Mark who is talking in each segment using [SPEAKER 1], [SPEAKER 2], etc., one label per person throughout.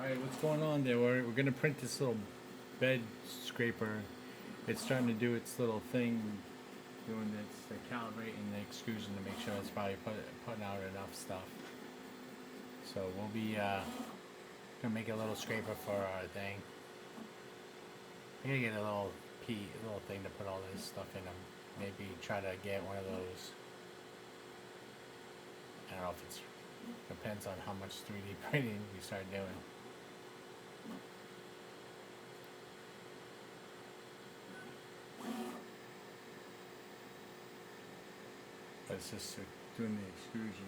[SPEAKER 1] Alright, what's going on there? We're gonna print this little bed scraper. It's starting to do its little thing, doing its calibrating the extrusion to make sure it's probably putting out enough stuff. So we'll be gonna make a little scraper for our thing. I'm gonna get a little thing to put all this stuff in them. Maybe try to get one of those. I don't know if it's depends on how much 3D printing we start doing. But it's just doing the extrusion.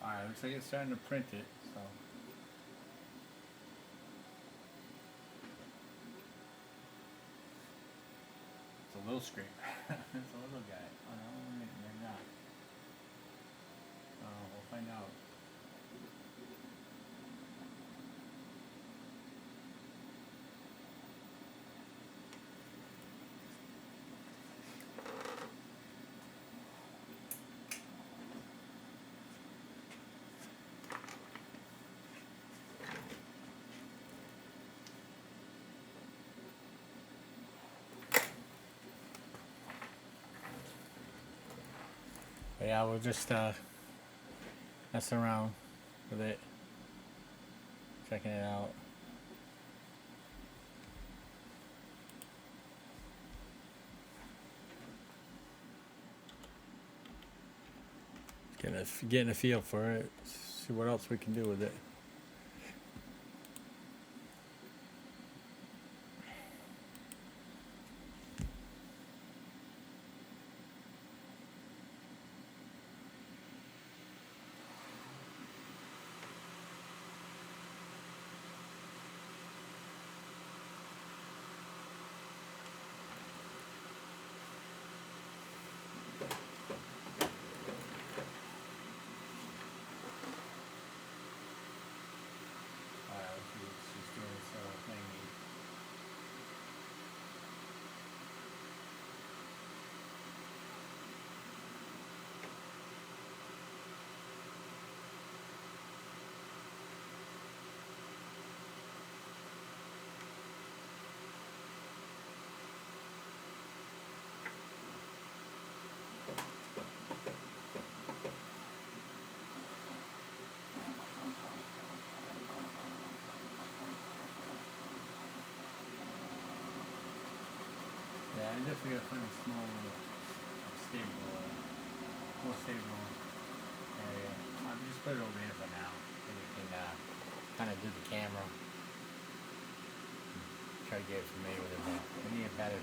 [SPEAKER 1] Alright, looks like it's starting to print it, so. It's a little scraper. It's a little guy. Oh, no, they're not. We'll find out. But yeah, we'll just mess around with it, checking it out. Getting a feel for it. See what else we can do with it. Yeah, I definitely gotta find a small, stable, more stable area. I'll just put it over here for now, so we can kind of do the camera. Try to get familiar with it, but we need a better,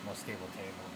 [SPEAKER 1] more stable table.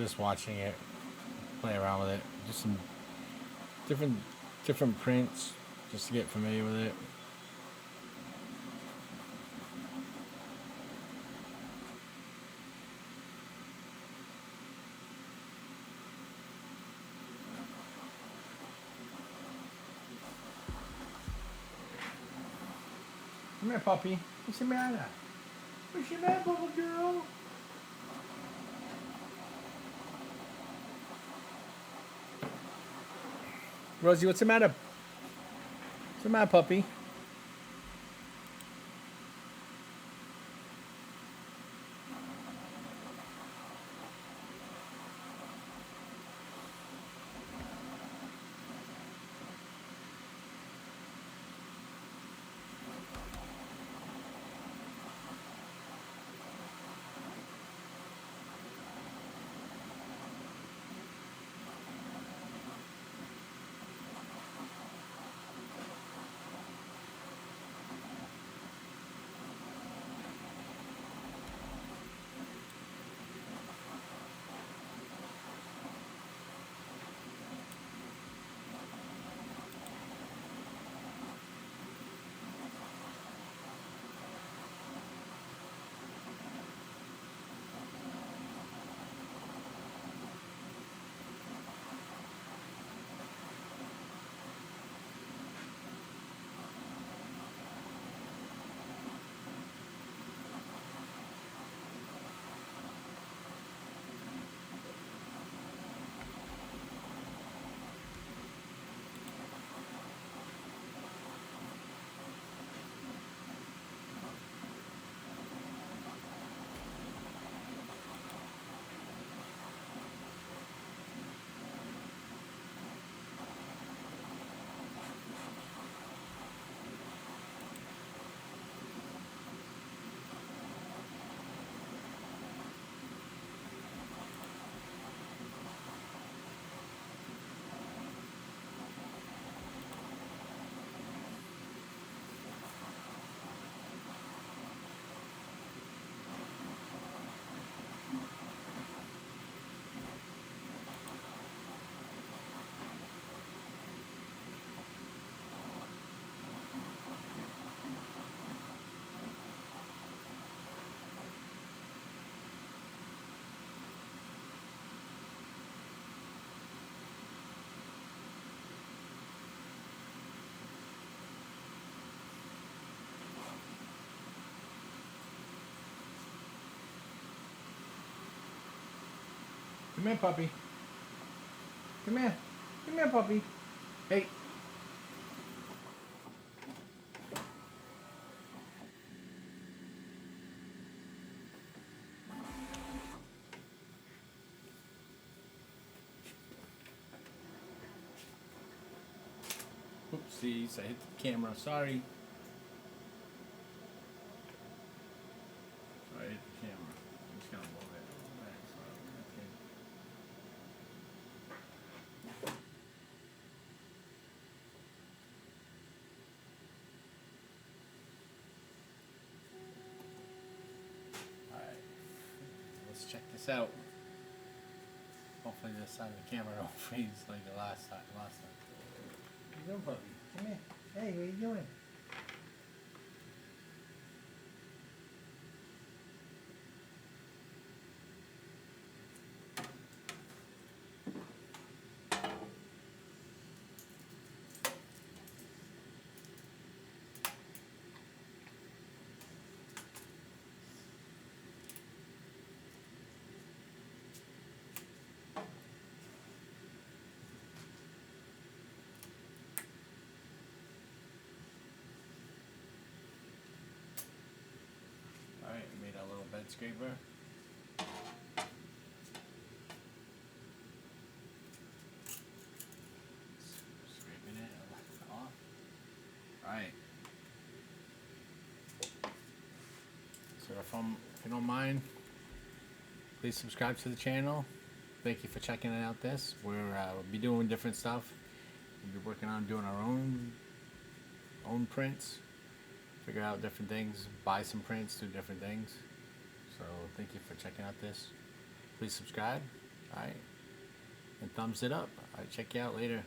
[SPEAKER 1] just watching it, play around with it, just some different prints, just to get familiar with it. Come here, puppy. What's the matter? What's the matter, little girl? Rosie, what's the matter? What's the matter, puppy? Come here, puppy. Come here. Come here, puppy. Hey. Oopsies, I hit the camera. Sorry. I hit the camera. I'm just gonna move it back so okay. Alright. Let's check this out. Hopefully this side of the camera don't freeze like the last time. What you doing, puppy? Come here. Hey, what are you doing? Alright, we made our little bed scraper. Scraping it off. Alright. So if you don't mind, please subscribe to the channel. Thank you for checking out this. We'll be doing different stuff. We'll be working on doing our own prints. Figure out different things, buy some prints, do different things. So thank you for checking out this. please subscribe. Alright. And thumbs it up. Alright, check you out later.